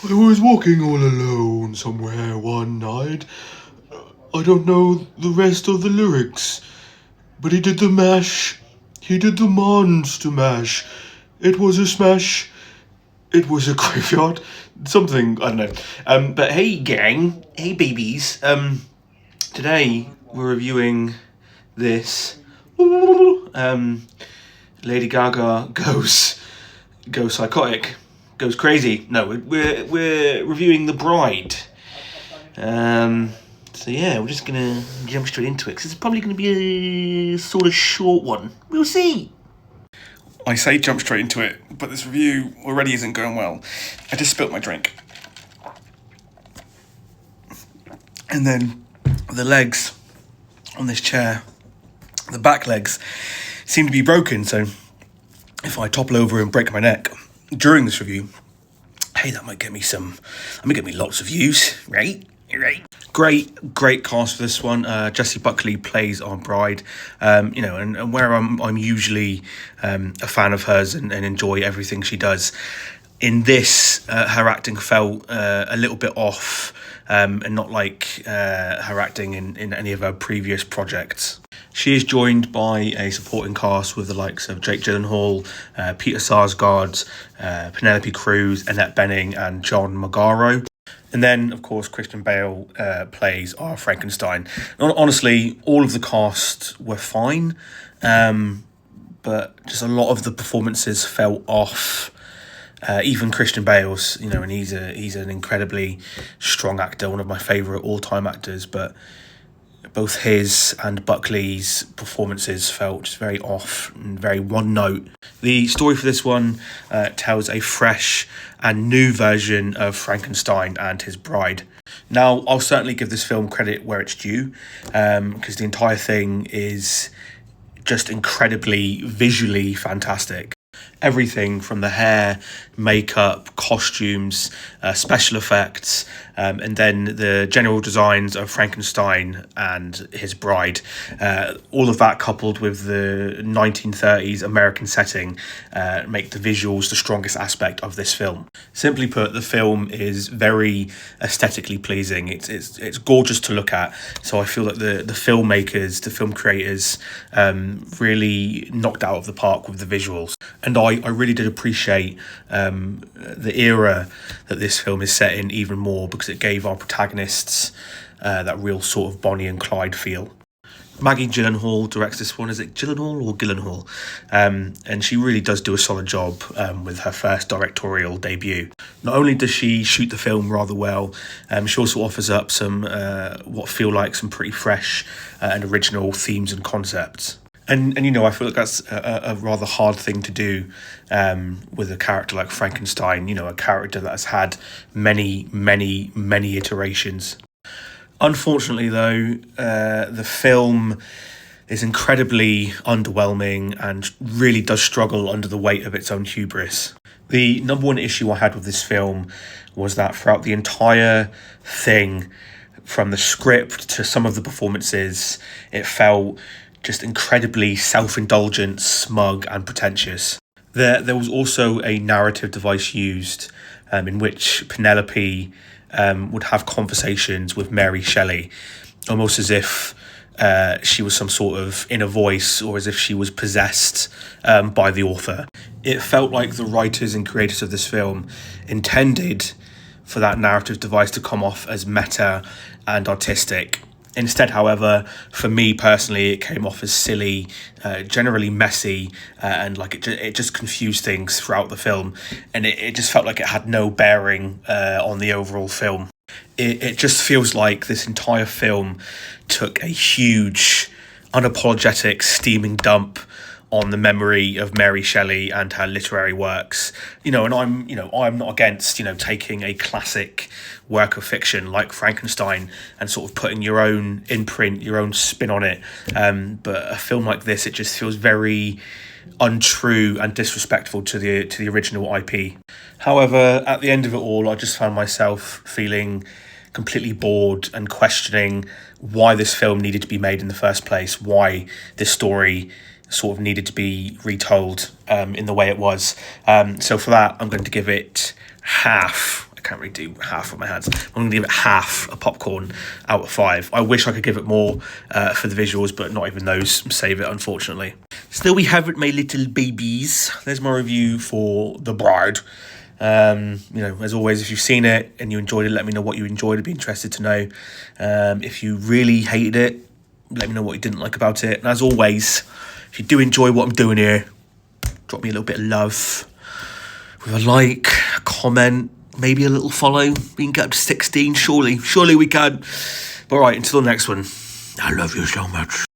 I was walking all alone somewhere one night. I don't know the rest of the lyrics, but he did the mash. He did the monster mash. It was a smash. It was a graveyard. Something, I don't know. But hey, gang. Hey, babies. Today we're reviewing this. Lady Gaga goes psychotic, goes crazy. No, we're reviewing The Bride. So yeah, we're just gonna jump straight into it because it's probably gonna be a sort of short one. We'll see. I say jump straight into it, but this review already isn't going well. I just spilt my drink. And then the legs on this chair, the back legs, seem to be broken, so if I topple over and break my neck during this review, hey, that might get me lots of views, right? Great cast for this one. Jessie Buckley plays our bride, and where I'm usually a fan of hers and enjoy everything she does. In this, her acting felt a little bit off, and not like her acting in any of her previous projects. She is joined by a supporting cast with the likes of Jake Gyllenhaal, Peter Sarsgaard, Penelope Cruz, Annette Bening, and John Magaro. And then, of course, Christian Bale plays our Frankenstein. Honestly, all of the cast were fine, but just a lot of the performances fell off. Even Christian Bale's, and he's an incredibly strong actor, one of my favourite all-time actors, but both his and Buckley's performances felt just very off and very one note. The story for this one tells a fresh and new version of Frankenstein and his bride. Now, I'll certainly give this film credit where it's due, because the entire thing is just incredibly visually fantastic. Everything from the hair, makeup, costumes, special effects, and then the general designs of Frankenstein and his bride. All of that coupled with the 1930s American setting make the visuals the strongest aspect of this film. Simply put, the film is very aesthetically pleasing. It's gorgeous to look at. So I feel that the filmmakers, the film creators, really knocked out of the park with the visuals. And I really did appreciate the era that this film is set in even more, because it gave our protagonists that real sort of Bonnie and Clyde feel. Maggie Gyllenhaal directs this one. Is it Gyllenhaal or Gyllenhaal? And she really does do a solid job with her first directorial debut. Not only does she shoot the film rather well, she also offers up some what feel like some pretty fresh and original themes and concepts. And I feel like that's a rather hard thing to do with a character like Frankenstein, a character that has had many iterations. Unfortunately, though, the film is incredibly underwhelming and really does struggle under the weight of its own hubris. The number one issue I had with this film was that throughout the entire thing, from the script to some of the performances, it felt just incredibly self-indulgent, smug, and pretentious. There was also a narrative device used in which Penelope would have conversations with Mary Shelley, almost as if she was some sort of inner voice, or as if she was possessed by the author. It felt like the writers and creators of this film intended for that narrative device to come off as meta and artistic. Instead, however, for me personally, it came off as silly, generally messy, and like it just confused things throughout the film, and it just felt like it had no bearing on the overall film. It just feels like this entire film took a huge, unapologetic, steaming dump on the memory of Mary Shelley and her literary works. And I'm not against, taking a classic work of fiction like Frankenstein and sort of putting your own imprint, your own spin on it. But a film like this, it just feels very untrue and disrespectful to the original IP. However, at the end of it all, I just found myself feeling completely bored and questioning why this film needed to be made in the first place, why this story sort of needed to be retold in the way it was. So for that, I'm going to give it half can't really do half with my hands. I'm going to give it half a popcorn out of 5. I wish I could give it more for the visuals, but not even those save it, unfortunately. Still, we have it, my little babies. There's my review for The Bride. As always, if you've seen it and you enjoyed it, let me know what you enjoyed. I'd be interested to know. If you really hated it, let me know what you didn't like about it. And as always, if you do enjoy what I'm doing here, drop me a little bit of love with a like, a comment, maybe a little follow. We can get up to 16, surely we can. But right, until the next one, I love you so much.